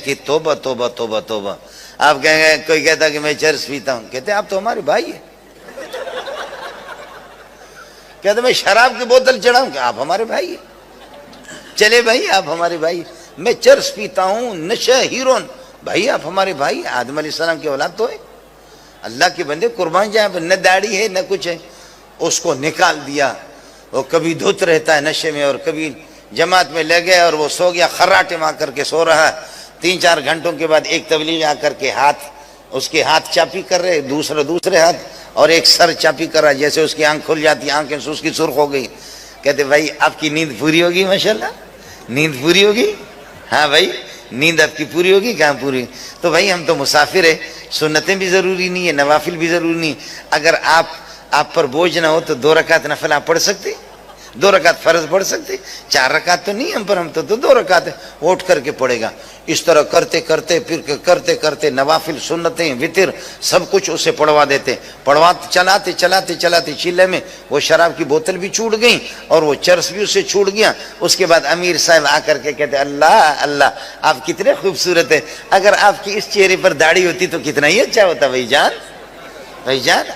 کہ توبہ توبہ توبہ توبہ. آپ کہیں گے کوئی کہتا کہ میں چرس پیتا ہوں, کہتے ہیں آپ تو ہمارے بھائی ہیں. کہتے ہیں میں شراب کی بوتل چڑھاؤں, کہ آپ ہمارے بھائی ہیں. چلے بھائی آپ ہمارے بھائی. میں چرس پیتا ہوں, نشہ ہیرون, بھائی آپ ہمارے بھائی. آدم علیہ السلام کی اولاد تو ہے. اللہ کے بندے قربان جائیں, نہ داڑھی ہے نہ کچھ ہے. اس کو نکال دیا. وہ کبھی دھت رہتا ہے نشے میں, اور کبھی جماعت میں لے گئے اور وہ سو گیا, خراٹے مار کر کے سو رہا ہے. 3-4 گھنٹوں کے بعد ایک تبلیغ آ کر کے اس کے ہاتھ چاپی کر رہے, دوسرے ہاتھ, اور ایک سر چاپی کر رہا, جیسے اس کی آنکھ کھل جاتی, آنکھیں سے اس کی سرخ ہو گئی. کہتے بھائی آپ کی نیند پوری ہوگی, ماشاءاللہ نیند پوری ہوگی. ہاں بھائی نیند آپ کی پوری ہوگی, کہاں پوری. تو بھائی ہم تو مسافر ہیں, سنتیں بھی ضروری نہیں ہے, نوافل بھی ضروری نہیں. اگر آپ پر بوجھ نہ ہو تو 2 رکعت نفل آپ پڑھ سکتے, 2 رکعت فرض پڑھ سکتے. 4 رکعت تو نہیں ہم پر, ہم تو 2 رکعت اٹھ کر کے پڑھے گا. اس طرح کرتے کرتے پھر کرتے کرتے نوافل, سنتیں, وطر سب کچھ اسے پڑھوا دیتے. چلاتے چلاتے چلاتے چیلے میں وہ شراب کی بوتل بھی چھوٹ گئی اور وہ چرس بھی اسے چھوٹ گیا. اس کے بعد امیر صاحب آ کر کے کہتے اللہ اللہ آپ کتنے خوبصورت ہیں, اگر آپ کی اس چہرے پر داڑھی ہوتی تو کتنا ہی اچھا ہوتا. بھائی جان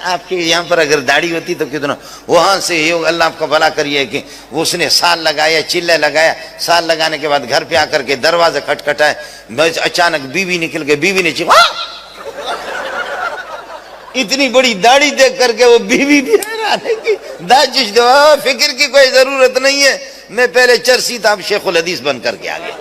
آپ کے یہاں پر اگر داڑھی ہوتی تو کتنا. وہاں سے اللہ آپ کا بھلا کریے کہ اس نے سال لگایا, چلے لگایا. سال لگانے کے بعد گھر پہ آ کر کے دروازہ کھٹکھٹائے, اچانک بیوی نکل گئی. بیوی نے چیخا, اتنی بڑی داڑھی دیکھ کر کے وہ بیوی بھی حیران ہے کہ داجش دو, فکر کی کوئی ضرورت نہیں ہے, میں پہلے چرسی تھا, اب شیخ الحدیث بن کر کے آ گیا,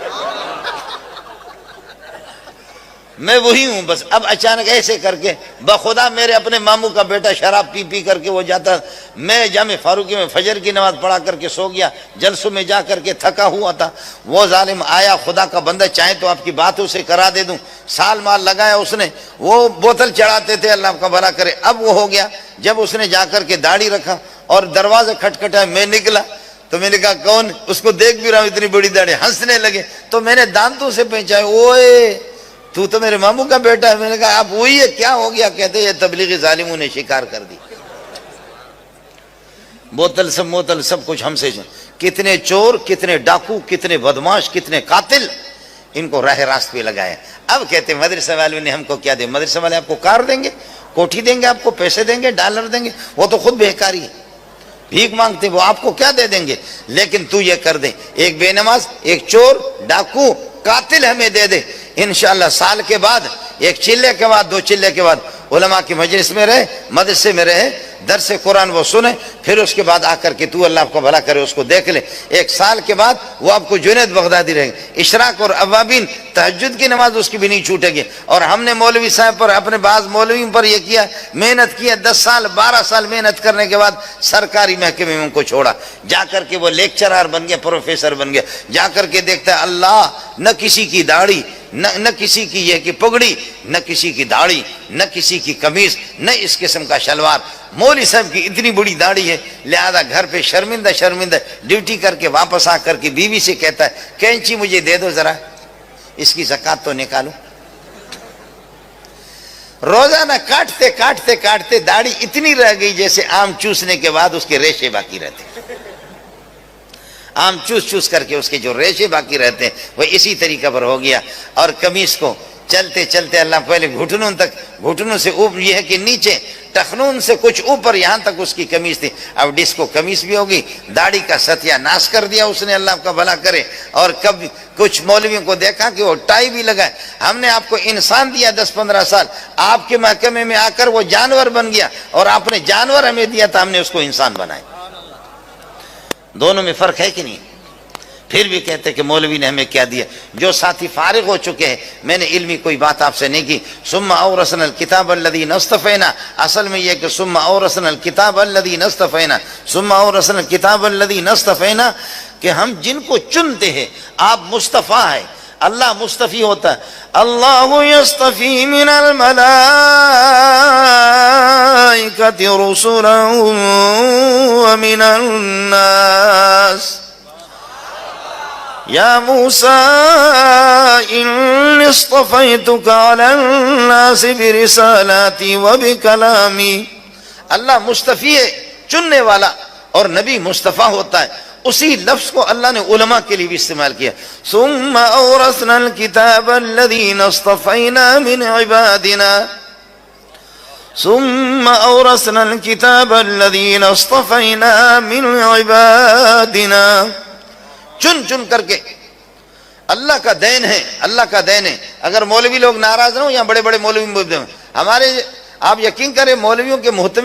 میں وہی ہوں بس. اب اچانک ایسے کر کے بخدا میرے اپنے ماموں کا بیٹا شراب پی پی کر کے وہ جاتا, میں جامع فاروقی میں فجر کی نماز پڑھا کر کے سو گیا, جلسوں میں جا کر کے تھکا ہوا تھا. وہ ظالم آیا, خدا کا بندہ چاہے تو آپ کی باتوں سے کرا دے دوں, سال مال لگایا اس نے. وہ بوتل چڑھاتے تھے, اللہ آپ کا بھلا کرے. اب وہ ہو گیا, جب اس نے جا کر کے داڑھی رکھا اور دروازہ کھٹکھٹایا, میں نکلا تو میں نے کہا کون, اس کو دیکھ بھی رہا ہوں اتنی بڑی داڑھی. ہنسنے لگے تو میں نے دانتوں سے پہچایا, اوئے تو میرے ماموں کا بیٹا ہے. میں نے کہا آپ وہی ہے, کیا ہو گیا. کہتے یہ تبلیغی ظالموں نے شکار کر دی, بوتل سب کچھ ہم سے. کتنے چور, کتنے ڈاکو, کتنے بدماش, کتنے قاتل, ان کو راہ راست پہ لگائے. اب کہتے مدرسہ والوں نے ہم کو کیا دے, مدرسہ والے آپ کو کار دیں گے, کوٹھی دیں گے, آپ کو پیسے دیں گے, ڈالر دیں گے, وہ تو خود بےکاری ہے, بھیک مانگتے, وہ آپ کو کیا دے دیں گے. لیکن تو یہ کر دے, ایک بے نماز, ایک چور, ڈاکو, قاتل ہمیں دے دے, انشاءاللہ سال کے بعد, 1 چلے کے بعد, 2 چلے کے بعد علماء کی مجلس میں رہے, مدرسے میں رہے, درس قرآن وہ سنے, پھر اس کے بعد آ کر کے تو اللہ آپ کو بھلا کرے اس کو دیکھ لے. 1 سال کے بعد وہ آپ کو جنید بغدادی رہیں گے. اشراق اور اوابین, تہجد کی نماز اس کی بھی نہیں چھوٹے گی. اور ہم نے مولوی صاحب پر, اپنے بعض مولویوں پر یہ کیا, محنت کیا, 10 سال 12 سال محنت کرنے کے بعد سرکاری محکمے میں ان کو چھوڑا, جا کر کے وہ لیکچرار بن گیا, پروفیسر بن گیا. جا کر کے دیکھتا ہے اللہ, نہ کسی کی داڑھی, نہ کسی کی یہ کہ پگڑی, نہ کسی کی داڑھی, نہ کسی کی قمیض, نہ اس قسم کا شلوار. مولوی صاحب کی اتنی بڑی داڑھی ہے, لہذا گھر پہ شرمندہ ڈیوٹی کر کے واپس آ کر کے بیوی سے کہتا ہے کینچی مجھے دے دو ذرا, اس کی زکات تو نکالو. روزانہ کاٹتے داڑھی اتنی رہ گئی جیسے آم چوسنے کے بعد اس کے ریشے باقی رہتے. آم چوس کر کے اس کے جو ریشے باقی رہتے ہیں وہ اسی طریقہ پر ہو گیا. اور قمیص کو چلتے اللہ, پہلے گھٹنوں سے اوپر, یہ ہے کہ نیچے ٹخنون سے کچھ اوپر, یہاں تک اس کی قمیص تھی. اب ڈسکو قمیص بھی ہوگی, داڑھی کا ستیہ ناش کر دیا اس نے, اللہ آپ کا بھلا کرے. اور کب کچھ مولویوں کو دیکھا کہ وہ ٹائی بھی لگائے. ہم نے آپ کو انسان دیا 10-15 سال, آپ کے محکمے میں آ کر وہ جانور بن گیا, اور آپ نے جانور ہمیں دیا تھا, ہم نے اس کو انسان بنایا. دونوں میں فرق ہے کہ نہیں؟ پھر بھی کہتے کہ مولوی نے ہمیں کیا دیا. جو ساتھی فارغ ہو چکے ہیں, میں نے علمی کوئی بات آپ سے نہیں کی. ثم اورثنا الکتاب الذین اصطفینا, اصل میں یہ کہ ثم اورثنا الکتاب الذین اصطفینا, ثم اورثنا الکتاب الذین اصطفینا, کہ ہم جن کو چنتے ہیں. آپ مصطفیٰ ہے, اللہ مصطفی ہوتا ہے. اللہ یصطفی من الملائکۃ رسلا ومن الناس. یا موسیٰ انی اصطفیتک علی الناس برسالاتی وبکلامی. اللہ مصطفی ہے, چننے والا, اور نبی مصطفیٰ ہوتا ہے. اسی لفظ کو اللہ نے علماء کے لیے بھی استعمال کیا. ثم اورثنا الكتاب الذين اصطفينا من عبادنا ثم اورثنا الكتاب الذين اصطفينا من عبادنا. چن کر کے اللہ کا دین ہے، اللہ کا دین ہے. اگر مولوی لوگ ناراض نہ ہوں یا بڑے بڑے مولوی ہمارے، آپ یقین کریں مولویوں کے محتوی